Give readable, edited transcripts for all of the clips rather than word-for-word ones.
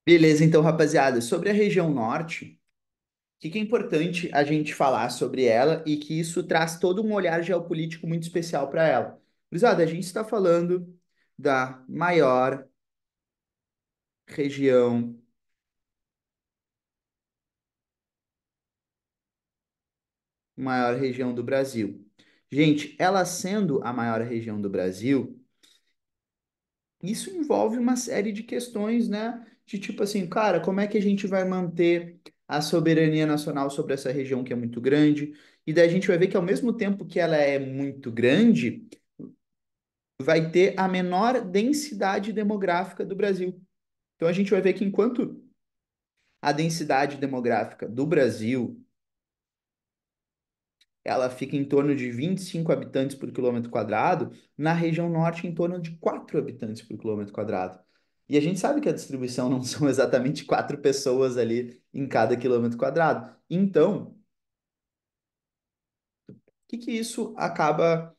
Beleza, então, rapaziada, sobre a região norte, o que que é importante a gente falar sobre ela e que isso traz todo um olhar geopolítico muito especial para ela. Gurizada, a gente está falando da região, maior região do Brasil. Gente, ela sendo a maior região do Brasil, isso envolve uma série de questões, né? De tipo assim, cara, como é que a gente vai manter a soberania nacional sobre essa região que é muito grande? E daí a gente vai ver que ao mesmo tempo que ela é muito grande, vai ter a menor densidade demográfica do Brasil. Então a gente vai ver que enquanto a densidade demográfica do Brasil ela fica em torno de 25 habitantes por quilômetro quadrado, na região norte em torno de 4 habitantes por quilômetro quadrado. E a gente sabe que a distribuição não são exatamente 4 pessoas ali em cada quilômetro quadrado. Então, o que que isso acaba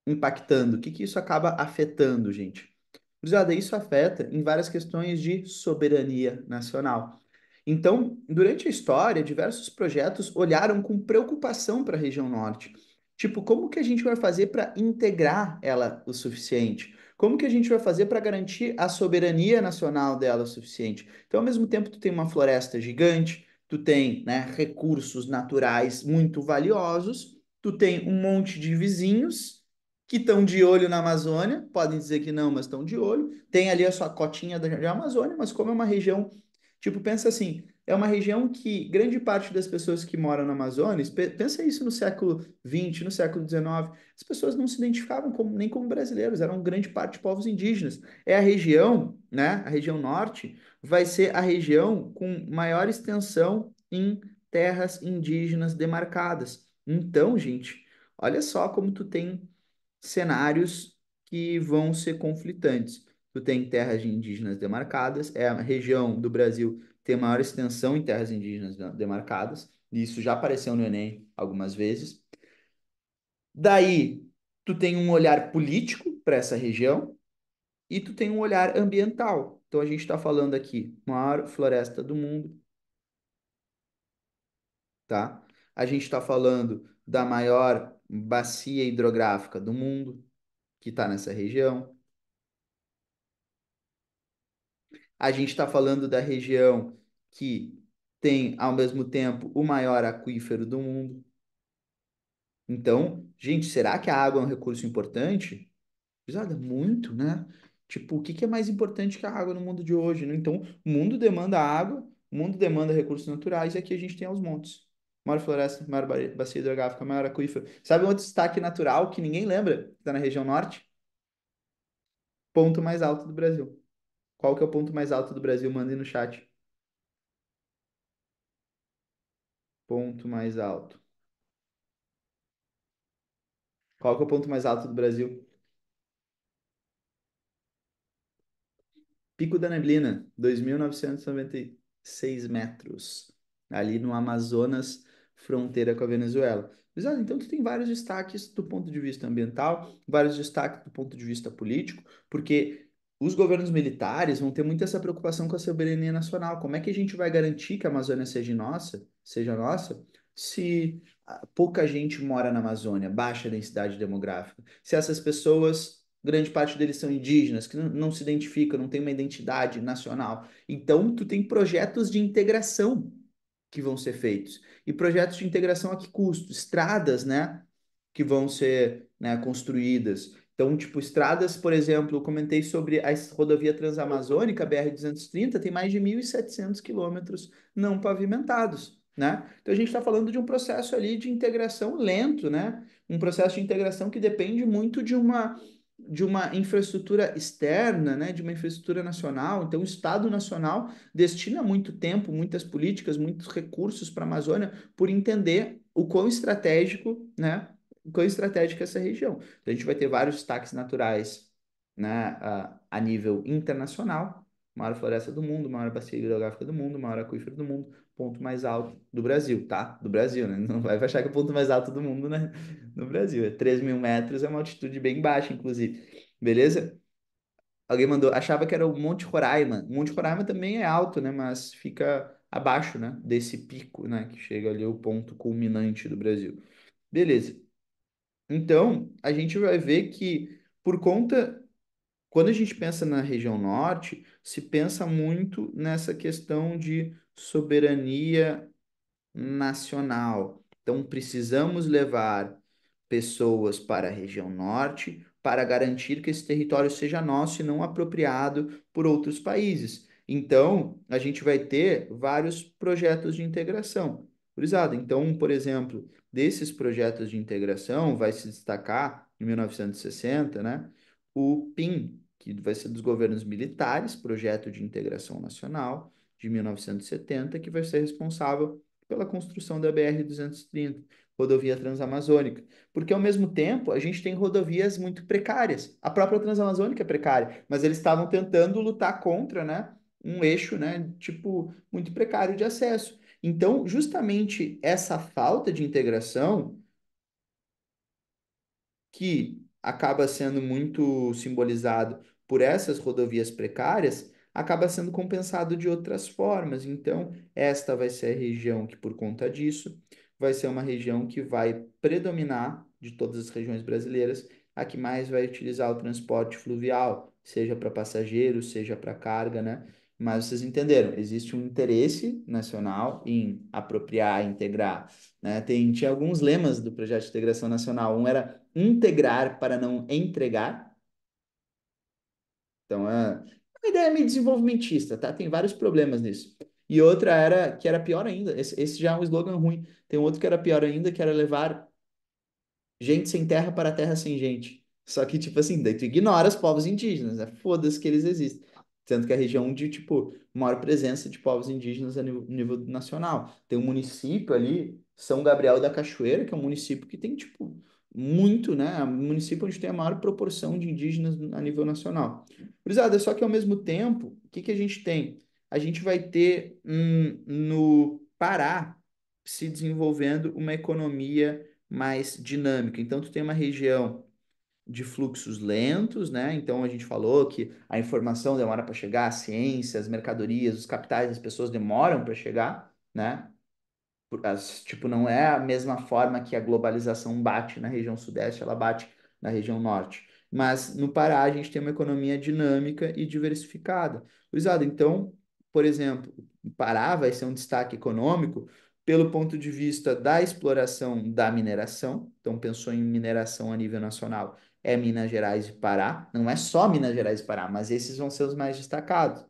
impactando? O que que isso acaba afetando, gente? Cruzada, isso afeta em várias questões de soberania nacional. Então, durante a história, diversos projetos olharam com preocupação para a região norte. Tipo, como que a gente vai fazer para integrar ela o suficiente? Como que a gente vai fazer para garantir a soberania nacional dela o suficiente? Então, ao mesmo tempo, tu tem uma floresta gigante, tu tem, né, recursos naturais muito valiosos, tu tem um monte de vizinhos que estão de olho na Amazônia, podem dizer que não, mas estão de olho. Tem ali a sua cotinha da Amazônia, mas como é uma região, tipo, pensa assim, é uma região que grande parte das pessoas que moram na Amazônia, pensa isso no século XX, no século XIX, as pessoas não se identificavam nem como brasileiros, eram grande parte povos indígenas. É a região, né, a região norte, vai ser a região com maior extensão em terras indígenas demarcadas. Então, gente, olha só como tu tem cenários que vão ser conflitantes. Tu tem terras de indígenas demarcadas, é a região do Brasil que tem maior extensão em terras indígenas demarcadas, e isso já apareceu no Enem algumas vezes. Daí, tu tem um olhar político para essa região e tu tem um olhar ambiental. Então, a gente está falando aqui, maior floresta do mundo, tá? A gente está falando da maior bacia hidrográfica do mundo, que está nessa região. A gente está falando da região que tem, ao mesmo tempo, o maior aquífero do mundo. Então, gente, será que a água é um recurso importante? Pesada, muito, né? Tipo, o que que é mais importante que a água no mundo de hoje, né? Então, o mundo demanda água, o mundo demanda recursos naturais, e aqui a gente tem os montes. Maior floresta, maior bacia hidrográfica, maior aquífero. Sabe um outro destaque natural que ninguém lembra, que está na região norte? Ponto mais alto do Brasil. Qual que é o ponto mais alto do Brasil? Mandem no chat. Ponto mais alto. Qual que é o ponto mais alto do Brasil? Pico da Neblina, 2.996 metros, ali no Amazonas, fronteira com a Venezuela. Exato, então tu tem vários destaques do ponto de vista ambiental, vários destaques do ponto de vista político, porque os governos militares vão ter muito essa preocupação com a soberania nacional. Como é que a gente vai garantir que a Amazônia seja nossa, se pouca gente mora na Amazônia, baixa densidade demográfica? Se essas pessoas grande parte deles são indígenas, que não se identificam, não tem uma identidade nacional. Então, tu tem projetos de integração que vão ser feitos. E projetos de integração a que custo? Estradas, né? Que vão ser, né, construídas. Então, tipo, estradas, por exemplo, eu comentei sobre a rodovia Transamazônica, a BR-230, tem mais de 1.700 quilômetros não pavimentados, né? Então, a gente está falando de um processo ali de integração lento, né? Um processo de integração que depende muito de uma infraestrutura externa, né, de uma infraestrutura nacional. Então, o Estado Nacional destina muito tempo, muitas políticas, muitos recursos para a Amazônia por entender o quão estratégico, né, o quão estratégica é essa região. Então, a gente vai ter vários destaques naturais, né, a nível internacional, maior floresta do mundo, maior bacia hidrográfica do mundo, maior aquífero do mundo, ponto mais alto do Brasil, tá? Do Brasil, né? Não vai achar que é o ponto mais alto do mundo, né? No Brasil. É 3.000 metros, é uma altitude bem baixa, inclusive. Beleza? Alguém mandou, achava que era o Monte Roraima. O Monte Roraima também é alto, né? Mas fica abaixo, né? Desse pico, né? Que chega ali o ponto culminante do Brasil. Beleza. Então, a gente vai ver que por conta, quando a gente pensa na região norte, se pensa muito nessa questão de soberania nacional. Então, precisamos levar pessoas para a região norte para garantir que esse território seja nosso e não apropriado por outros países. Então, a gente vai ter vários projetos de integração. Gurizada, então, por exemplo, desses projetos de integração, vai se destacar, em 1960, né, o PIM, que vai ser dos governos militares, Projeto de Integração Nacional, de 1970, que vai ser responsável pela construção da BR-230, rodovia transamazônica. Porque, ao mesmo tempo, a gente tem rodovias muito precárias. A própria Transamazônica é precária, mas eles estavam tentando lutar contra, né, um eixo, né, tipo, muito precário de acesso. Então, justamente essa falta de integração que acaba sendo muito simbolizado por essas rodovias precárias, acaba sendo compensado de outras formas. Então, esta vai ser a região que, por conta disso, vai ser uma região que vai predominar de todas as regiões brasileiras, a que mais vai utilizar o transporte fluvial, seja para passageiros, seja para carga, né? Mas vocês entenderam, existe um interesse nacional em apropriar, integrar, né? Tinha alguns lemas do projeto de integração nacional. Um era integrar para não entregar. Então, é uma ideia meio desenvolvimentista, tá? Tem vários problemas nisso. E outra era, que era pior ainda, esse já é um slogan ruim. Tem outro que era pior ainda, que era levar gente sem terra para terra sem gente. Só que, tipo assim, daí tu ignora os povos indígenas, né? Foda-se que eles existem. Sendo que é a região de, tipo, maior presença de povos indígenas a nível nacional. Tem um município ali, São Gabriel da Cachoeira, que é um município que tem, tipo, muito, né? É um município onde tem a maior proporção de indígenas a nível nacional. Cruzada, só que ao mesmo tempo, o que que a gente tem? A gente vai ter no Pará se desenvolvendo uma economia mais dinâmica. Então, tu tem uma região de fluxos lentos, né? Então, a gente falou que a informação demora para chegar, a ciência, as mercadorias, os capitais, as pessoas demoram para chegar, né? Tipo, não é a mesma forma que a globalização bate na região sudeste, ela bate na região norte. Mas no Pará a gente tem uma economia dinâmica e diversificada. Luizada, então, por exemplo, o Pará vai ser um destaque econômico pelo ponto de vista da exploração da mineração. Então, pensou em mineração a nível nacional, é Minas Gerais e Pará. Não é só Minas Gerais e Pará, mas esses vão ser os mais destacados.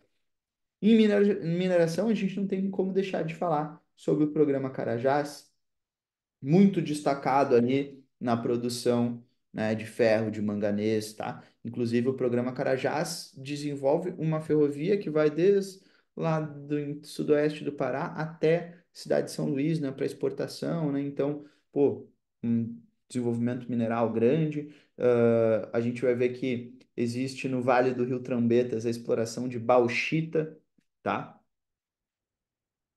Em mineração, a gente não tem como deixar de falar sobre o programa Carajás, muito destacado ali na produção, né, de ferro, de manganês, tá? Inclusive, o programa Carajás desenvolve uma ferrovia que vai desde lá do sudoeste do Pará até cidade de São Luís, né, para exportação, né? Então, pô, um desenvolvimento mineral grande. A gente vai ver que existe no Vale do Rio Trambetas a exploração de bauxita, tá?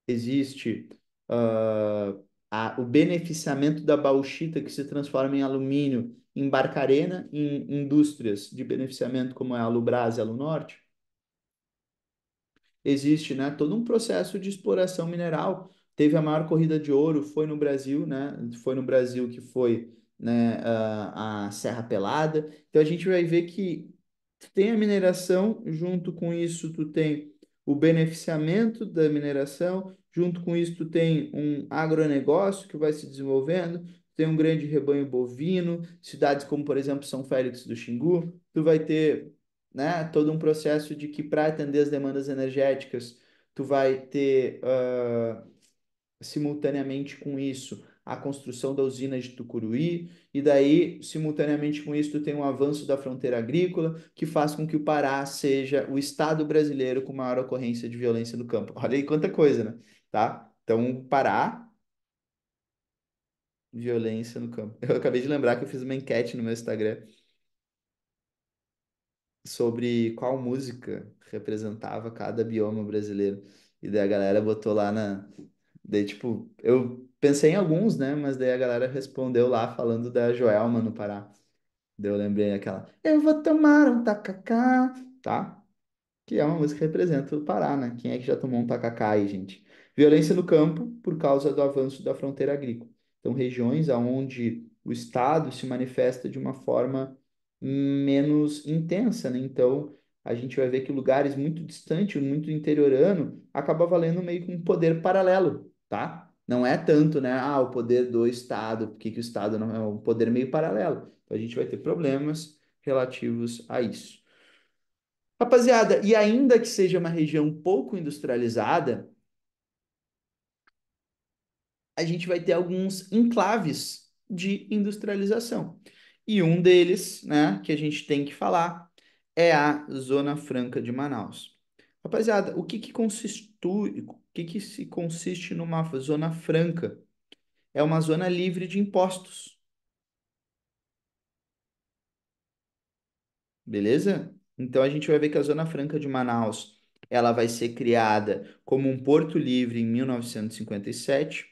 Existe ah, o beneficiamento da bauxita que se transforma em alumínio em Barcarena, em indústrias de beneficiamento como é a Lubrás e a Lunorte. Existe, né, todo um processo de exploração mineral. Teve a maior corrida de ouro, foi no Brasil, né? Foi no Brasil que foi, né, a Serra Pelada. Então a gente vai ver que tu tem a mineração, junto com isso tu tem o beneficiamento da mineração, junto com isso tu tem um agronegócio que vai se desenvolvendo, tem um grande rebanho bovino, cidades como, por exemplo, São Félix do Xingu, tu vai ter, né, todo um processo de que para atender as demandas energéticas, tu vai ter simultaneamente com isso a construção da usina de Tucuruí, e daí, simultaneamente com isso, tu tem um avanço da fronteira agrícola, que faz com que o Pará seja o estado brasileiro com maior ocorrência de violência no campo. Olha aí quanta coisa, né? Tá? Então, Pará, violência no campo. Eu acabei de lembrar que eu fiz uma enquete no meu Instagram sobre qual música representava cada bioma brasileiro. E daí a galera botou lá na. Daí, tipo, eu pensei em alguns, né? Mas daí a galera respondeu lá falando da Joelma no Pará. Daí eu lembrei aquela. Eu vou tomar um tacacá. tá? Que é uma música que representa o Pará, né? Quem é que já tomou um tacacá aí, gente? Violência no campo por causa do avanço da fronteira agrícola. Então, regiões onde o Estado se manifesta de uma forma menos intensa, né? Então, a gente vai ver que lugares muito distantes, muito interiorano, acaba valendo meio que um poder paralelo, tá? Não é tanto, né? Ah, o poder do Estado, por que que o Estado não é um poder meio paralelo? Então, a gente vai ter problemas relativos a isso. Rapaziada, e ainda que seja uma região pouco industrializada, a gente vai ter alguns enclaves de industrialização. E um deles, né, que a gente tem que falar é a Zona Franca de Manaus. Rapaziada, o que se consiste numa zona franca? É uma zona livre de impostos, beleza? Então a gente vai ver que a Zona Franca de Manaus, ela vai ser criada como um porto livre em 1957.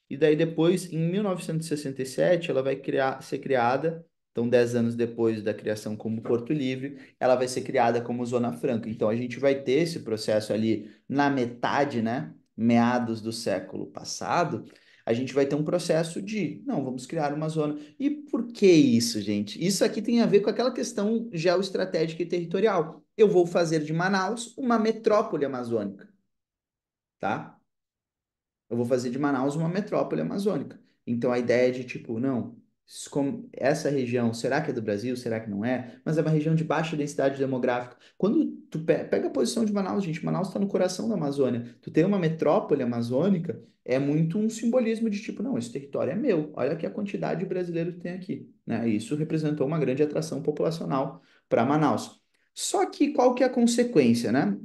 E daí depois, em 1967, ela vai ser criada, então 10 anos depois da criação como Porto Livre, ela vai ser criada como Zona Franca. Então a gente vai ter esse processo ali na metade, né, meados do século passado, a gente vai ter um processo de, não, vamos criar uma zona. E por que isso, gente? Isso aqui tem a ver com aquela questão geoestratégica e territorial. Eu vou fazer de Manaus uma metrópole amazônica, tá? Eu vou fazer de Manaus uma metrópole amazônica. Então a ideia é de tipo, não, essa região, será que é do Brasil? Será que não é? Mas é uma região de baixa densidade demográfica. Quando tu pega a posição de Manaus, gente, Manaus está no coração da Amazônia. Tu tem uma metrópole amazônica, é muito um simbolismo de tipo, não, esse território é meu. Olha que a quantidade de brasileiros que tem aqui, né? E isso representou uma grande atração populacional para Manaus. Só que qual que é a consequência, né?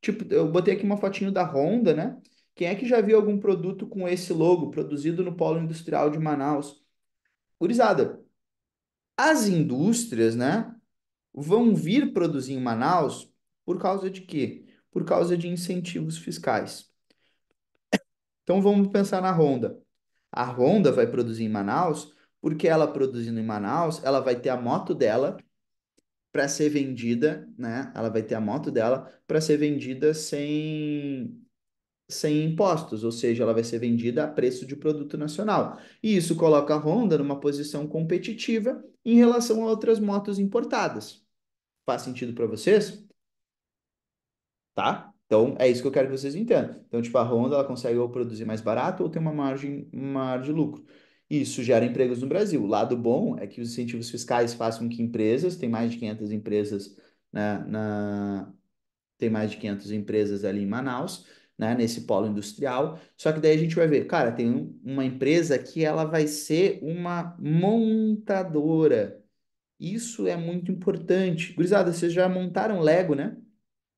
Tipo, eu botei aqui uma fotinho da Honda, né? Quem é que já viu algum produto com esse logo, produzido no Polo Industrial de Manaus? Gurizada, as indústrias, né, vão vir produzir em Manaus por causa de quê? Por causa de incentivos fiscais. Então vamos pensar na Honda. A Honda vai produzir em Manaus porque ela produzindo em Manaus, ela vai ter a moto dela para ser vendida, né? Ela vai ter a moto dela para ser vendida sem impostos, ou seja, ela vai ser vendida a preço de produto nacional. E isso coloca a Honda numa posição competitiva em relação a outras motos importadas. Faz sentido para vocês? Tá? Então, é isso que eu quero que vocês entendam. Então, tipo, a Honda, ela consegue ou produzir mais barato ou ter uma margem maior de lucro. Isso gera empregos no Brasil. O lado bom é que os incentivos fiscais façam com que empresas, tem mais de 500 empresas, né, tem mais de 500 empresas ali em Manaus, né, nesse polo industrial. Só que daí a gente vai ver, cara, tem uma empresa que ela vai ser uma montadora. Isso é muito importante. Gurizada, vocês já montaram Lego, né?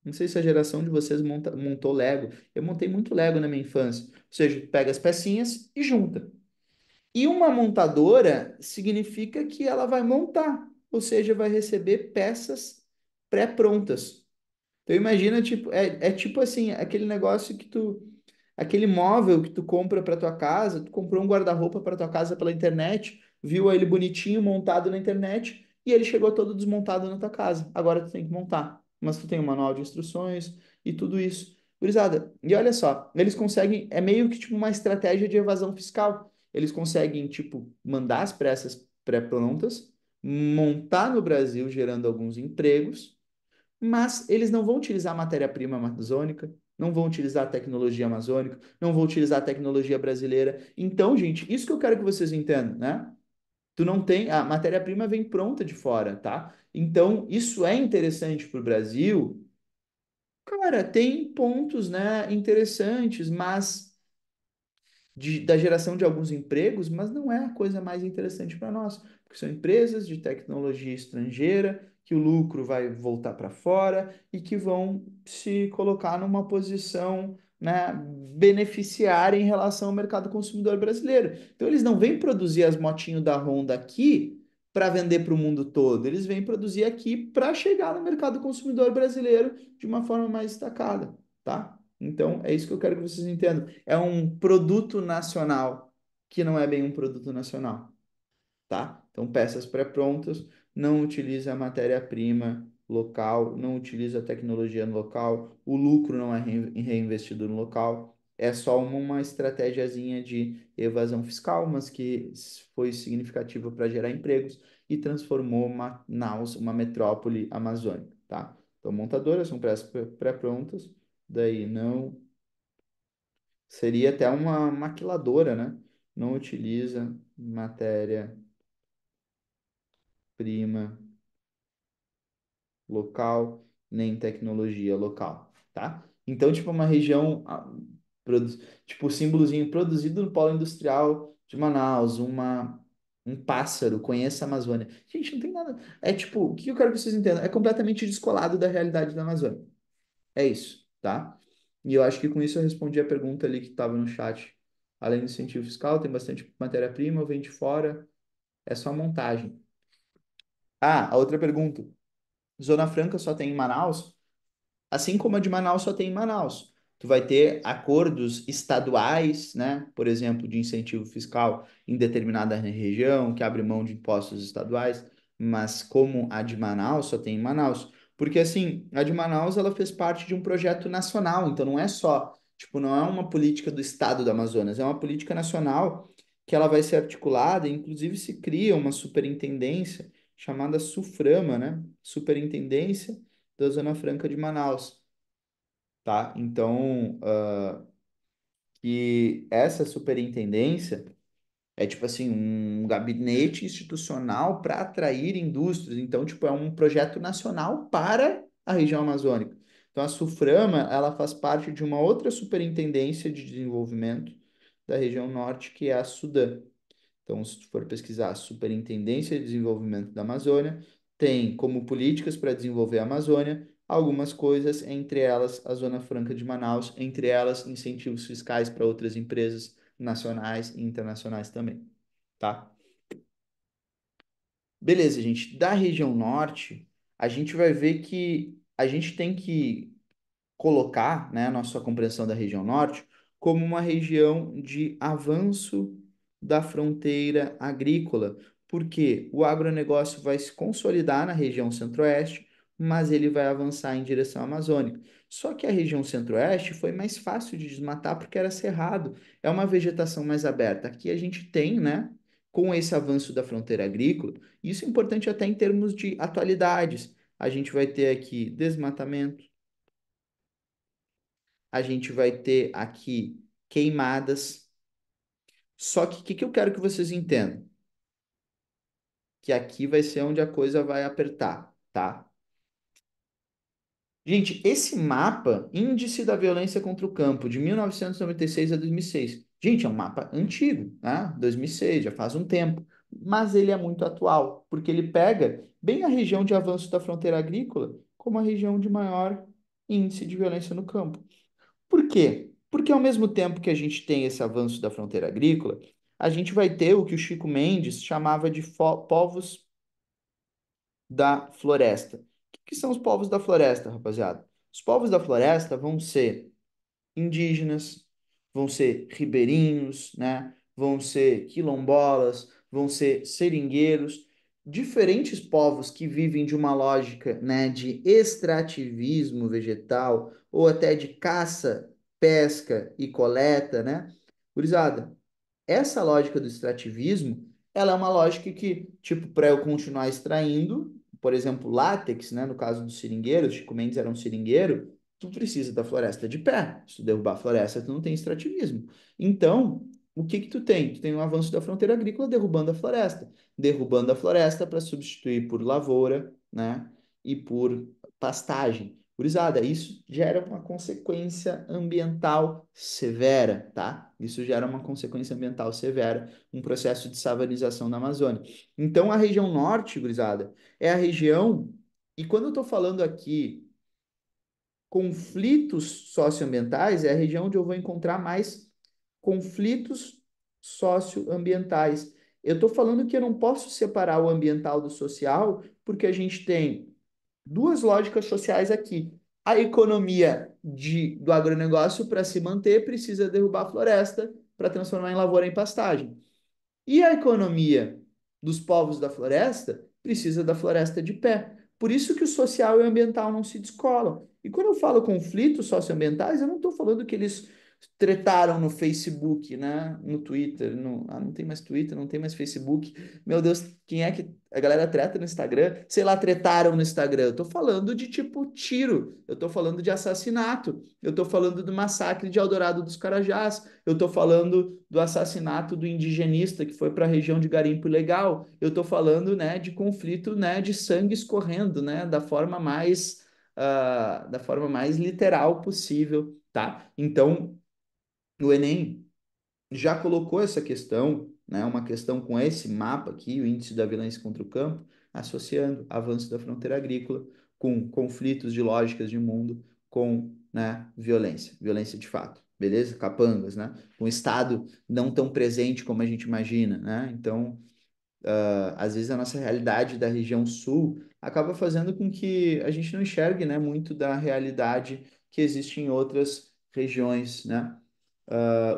Não sei se a geração de vocês montou Lego. Eu montei muito Lego na minha infância. Ou seja, pega as pecinhas e junta. E uma montadora significa que ela vai montar, ou seja, vai receber peças pré-prontas. Então imagina, tipo, é tipo assim, aquele negócio que aquele móvel que tu compra para tua casa, tu comprou um guarda-roupa para tua casa pela internet, viu ele bonitinho montado na internet e ele chegou todo desmontado na tua casa. Agora tu tem que montar. Mas tu tem um manual de instruções e tudo isso. Gurizada, e olha só, eles conseguem, é meio que tipo uma estratégia de evasão fiscal. Eles conseguem, tipo, mandar as peças pré-prontas, montar no Brasil, gerando alguns empregos, mas eles não vão utilizar matéria-prima amazônica, não vão utilizar a tecnologia amazônica, não vão utilizar a tecnologia brasileira. Então, gente, isso que eu quero que vocês entendam, né? Tu não tem, a matéria-prima vem pronta de fora, tá? Então, isso é interessante para o Brasil. Cara, tem pontos, né, interessantes, mas da geração de alguns empregos, mas não é a coisa mais interessante para nós, porque são empresas de tecnologia estrangeira que o lucro vai voltar para fora e que vão se colocar numa posição, né, beneficiária em relação ao mercado consumidor brasileiro. Então eles não vêm produzir as motinhos da Honda aqui para vender para o mundo todo, eles vêm produzir aqui para chegar no mercado consumidor brasileiro de uma forma mais destacada, tá? Então, é isso que eu quero que vocês entendam. É um produto nacional que não é bem um produto nacional, tá? Então, peças pré-prontas, não utiliza a matéria-prima local, não utiliza a tecnologia no local, o lucro não é reinvestido no local. É só uma estratégiazinha de evasão fiscal, mas que foi significativa para gerar empregos e transformou Manaus uma metrópole amazônica, tá? Então, montadoras são pré-prontas, daí não seria até uma maquiladora, né? Não utiliza matéria-prima local, nem tecnologia local, tá? Então, tipo, uma região, tipo, o símbolozinho produzido no polo industrial de Manaus, um pássaro, conheça a Amazônia. Gente, não tem nada. É tipo, o que eu quero que vocês entendam? É completamente descolado da realidade da Amazônia. É isso, tá? E eu acho que com isso eu respondi a pergunta ali que estava no chat. Além do incentivo fiscal, tem bastante matéria-prima, vem de fora, é só montagem. Ah, a outra pergunta. Zona Franca só tem em Manaus? Assim como a de Manaus só tem em Manaus. Tu vai ter acordos estaduais, né? Por exemplo, de incentivo fiscal em determinada região, que abre mão de impostos estaduais, mas como a de Manaus só tem em Manaus. Porque assim, a de Manaus ela fez parte de um projeto nacional, então não é só, tipo, não é uma política do estado do Amazonas, é uma política nacional que ela vai ser articulada, inclusive se cria uma superintendência chamada SUFRAMA, né? Superintendência da Zona Franca de Manaus, tá? Então, que essa superintendência é tipo assim, um gabinete institucional para atrair indústrias. Então, tipo, é um projeto nacional para a região amazônica. Então, a SUFRAMA, ela faz parte de uma outra superintendência de desenvolvimento da região norte, que é a SUDAM. Então, se tu for pesquisar a Superintendência de Desenvolvimento da Amazônia, tem como políticas para desenvolver a Amazônia algumas coisas, entre elas a Zona Franca de Manaus, entre elas incentivos fiscais para outras empresas nacionais e internacionais também, tá? Beleza, gente. Da região norte, a gente vai ver que a gente tem que colocar, né, a nossa compreensão da região norte como uma região de avanço da fronteira agrícola, porque o agronegócio vai se consolidar na região centro-oeste, mas ele vai avançar em direção à Amazônica. Só que a região centro-oeste foi mais fácil de desmatar porque era cerrado, é uma vegetação mais aberta. Aqui a gente tem, né, com esse avanço da fronteira agrícola, isso é importante até em termos de atualidades. A gente vai ter aqui desmatamento, a gente vai ter aqui queimadas. Só que o que eu quero que vocês entendam? Que aqui vai ser onde a coisa vai apertar, tá? Gente, esse mapa, Índice da Violência contra o Campo, de 1996 a 2006. Gente, é um mapa antigo, né? 2006, já faz um tempo. Mas ele é muito atual, porque ele pega bem a região de avanço da fronteira agrícola como a região de maior índice de violência no campo. Por quê? Porque ao mesmo tempo que a gente tem esse avanço da fronteira agrícola, a gente vai ter o que o Chico Mendes chamava de povos da floresta. O que são os povos da floresta, rapaziada? Os povos da floresta vão ser indígenas, vão ser ribeirinhos, né? Vão ser quilombolas, vão ser seringueiros, diferentes povos que vivem de uma lógica, né, de extrativismo vegetal ou até de caça, pesca e coleta, né? Gurizada, essa lógica do extrativismo, ela é uma lógica que, tipo, para eu continuar extraindo, por exemplo, látex, né, no caso dos seringueiros, Chico Mendes era um seringueiro, tu precisa da floresta de pé. Se tu derrubar a floresta, tu não tem extrativismo. Então, o que que tu tem? Tu tem um avanço da fronteira agrícola derrubando a floresta. Derrubando a floresta para substituir por lavoura, né, e por pastagem. Gurizada, isso gera uma consequência ambiental severa, tá? Isso gera uma consequência ambiental severa, um processo de savanização da Amazônia. Então, a região norte, gurizada, é a região, e quando eu estou falando aqui conflitos socioambientais, é a região onde eu vou encontrar mais conflitos socioambientais. Eu estou falando que eu não posso separar o ambiental do social, porque a gente tem duas lógicas sociais aqui. A economia do agronegócio, para se manter, precisa derrubar a floresta para transformar em lavoura em pastagem. E a economia dos povos da floresta precisa da floresta de pé. Por isso que o social e o ambiental não se descolam. E quando eu falo conflitos socioambientais, eu não estou falando que eles tretaram no Facebook, né? No Twitter. Não tem mais Twitter, não tem mais Facebook. Meu Deus, quem é que a galera treta no Instagram? Sei lá, tretaram no Instagram. Eu tô falando de tipo tiro, eu tô falando de assassinato, eu tô falando do massacre de Eldorado dos Carajás, eu tô falando do assassinato do indigenista que foi para a região de garimpo ilegal, eu tô falando, né, de conflito, né, de sangue escorrendo, né, da forma mais literal possível, tá? Então, o Enem já colocou essa questão, né, uma questão com esse mapa aqui, o índice da violência contra o campo, associando avanço da fronteira agrícola com conflitos de lógicas de mundo, com, né, violência, violência de fato, beleza? Capangas, né? Um Estado não tão presente como a gente imagina, né? Então, às vezes a nossa realidade da região sul acaba fazendo com que a gente não enxergue, né, muito da realidade que existe em outras regiões, né?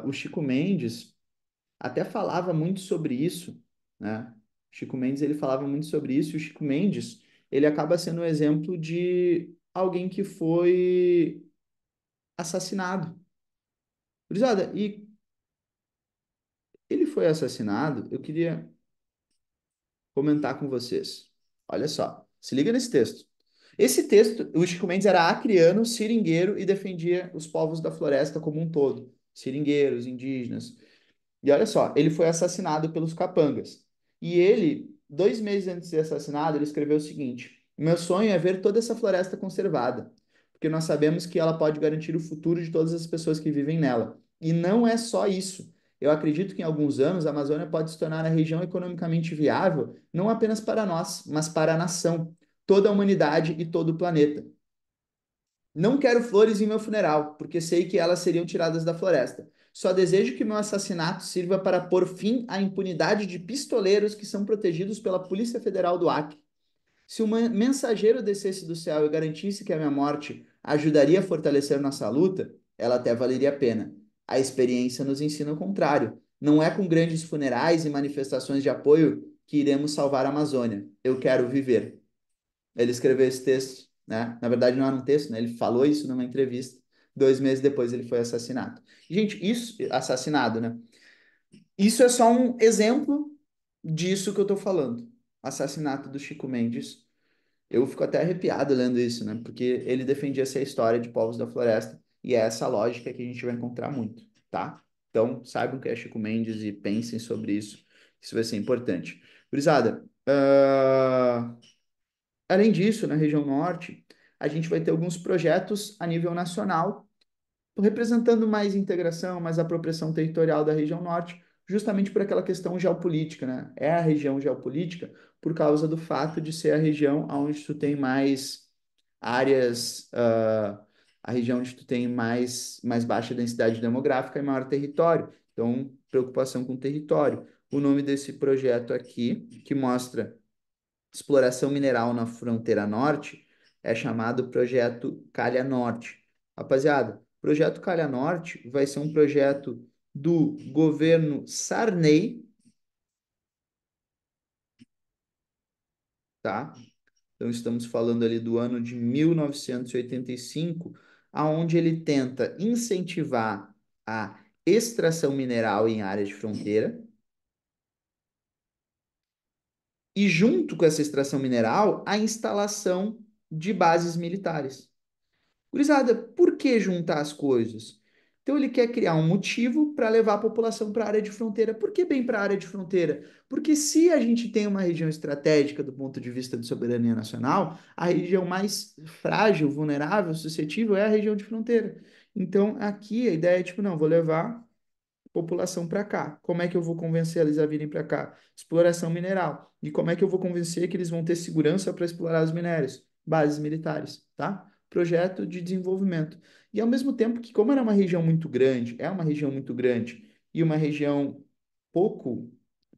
O Chico Mendes até falava muito sobre isso, né? Chico Mendes ele falava muito sobre isso, e o Chico Mendes ele acaba sendo um exemplo de alguém que foi assassinado. Gurizada, e ele foi assassinado, eu queria comentar com vocês. Olha só, se liga nesse texto. Esse texto, o Chico Mendes era acriano, seringueiro e defendia os povos da floresta como um todo. Seringueiros, indígenas. E olha só, ele foi assassinado pelos capangas. E ele, 2 meses antes de ser assassinado, ele escreveu o seguinte: Meu sonho é ver toda essa floresta conservada, porque nós sabemos que ela pode garantir o futuro de todas as pessoas que vivem nela. E não é só isso. Eu acredito que em alguns anos a Amazônia pode se tornar a região economicamente viável, não apenas para nós, mas para a nação, toda a humanidade e todo o planeta. Não quero flores em meu funeral, porque sei que elas seriam tiradas da floresta. Só desejo que meu assassinato sirva para pôr fim à impunidade de pistoleiros que são protegidos pela Polícia Federal do Acre. Se um mensageiro descesse do céu e garantisse que a minha morte ajudaria a fortalecer nossa luta, ela até valeria a pena. A experiência nos ensina o contrário. Não é com grandes funerais e manifestações de apoio que iremos salvar a Amazônia. Eu quero viver. Ele escreveu esse texto, né? Na verdade, não era um texto, né? Ele falou isso numa entrevista. 2 meses depois ele foi assassinado. Gente, isso, assassinado, né? Isso é só um exemplo disso que eu tô falando. Assassinato do Chico Mendes. Eu fico até arrepiado lendo isso, né? Porque ele defendia essa história de povos da floresta e é essa lógica que a gente vai encontrar muito, tá? Então, saibam que é Chico Mendes e pensem sobre isso. Isso vai ser importante. Gurizada, além disso, na região norte, a gente vai ter alguns projetos a nível nacional, representando mais integração, mais apropriação territorial da região norte, justamente por aquela questão geopolítica, né? É a região geopolítica por causa do fato de ser a região onde tu tem mais áreas, a região onde tu tem mais baixa densidade demográfica e maior território. Então, preocupação com o território. O nome desse projeto aqui, que mostra exploração mineral na fronteira norte é chamado Projeto Calha Norte. Rapaziada, o Projeto Calha Norte vai ser um projeto do governo Sarney, tá? Então estamos falando ali do ano de 1985, aonde ele tenta incentivar a extração mineral em áreas de fronteira e junto com essa extração mineral, a instalação de bases militares. Gurizada, por que juntar as coisas? Então ele quer criar um motivo para levar a população para a área de fronteira. Por que bem para a área de fronteira? Porque se a gente tem uma região estratégica do ponto de vista de soberania nacional, a região mais frágil, vulnerável, suscetível é a região de fronteira. Então aqui a ideia é tipo, não, vou levar população para cá. Como é que eu vou convencer eles a virem para cá? Exploração mineral. E como é que eu vou convencer que eles vão ter segurança para explorar os minérios? Bases militares, tá? Projeto de desenvolvimento. E ao mesmo tempo que, como era uma região muito grande, é uma região muito grande e uma região pouco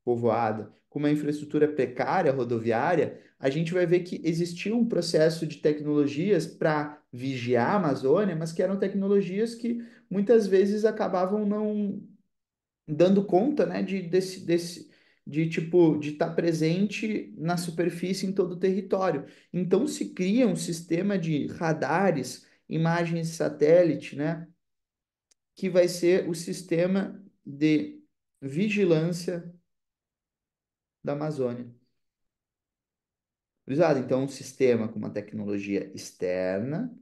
povoada, com uma infraestrutura precária rodoviária, a gente vai ver que existia um processo de tecnologias para vigiar a Amazônia, mas que eram tecnologias que muitas vezes acabavam não dando conta, né, de tipo de estar presente na superfície em todo o território. Então se cria um sistema de radares, imagens de satélite, né, que vai ser o sistema de vigilância da Amazônia. Gurizada, então um sistema com uma tecnologia externa,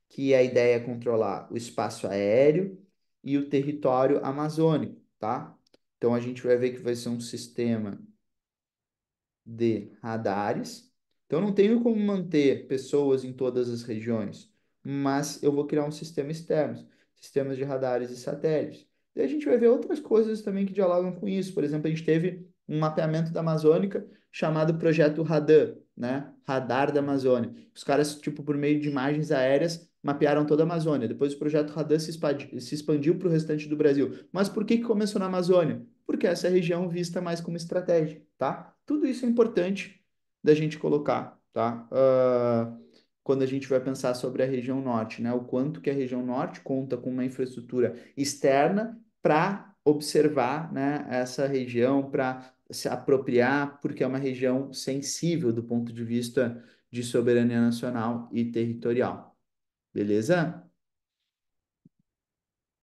que a ideia é controlar o espaço aéreo e o território amazônico, tá? Então a gente vai ver que vai ser um sistema de radares. Então, não tenho como manter pessoas em todas as regiões, mas eu vou criar um sistema externo, sistemas de radares e satélites. E a gente vai ver outras coisas também que dialogam com isso. Por exemplo, a gente teve um mapeamento da Amazônica chamado Projeto Radan, né? Radar da Amazônia. Os caras, tipo, por meio de imagens aéreas, mapearam toda a Amazônia. Depois o projeto Radan se expandiu para o restante do Brasil. Mas por que que começou na Amazônia? Porque essa é a região vista mais como estratégia, tá? Tudo isso é importante da gente colocar, tá? Quando a gente vai pensar sobre a região norte, né? O quanto que a região norte conta com uma infraestrutura externa para observar, né, essa região, para se apropriar, porque é uma região sensível do ponto de vista de soberania nacional e territorial. Beleza?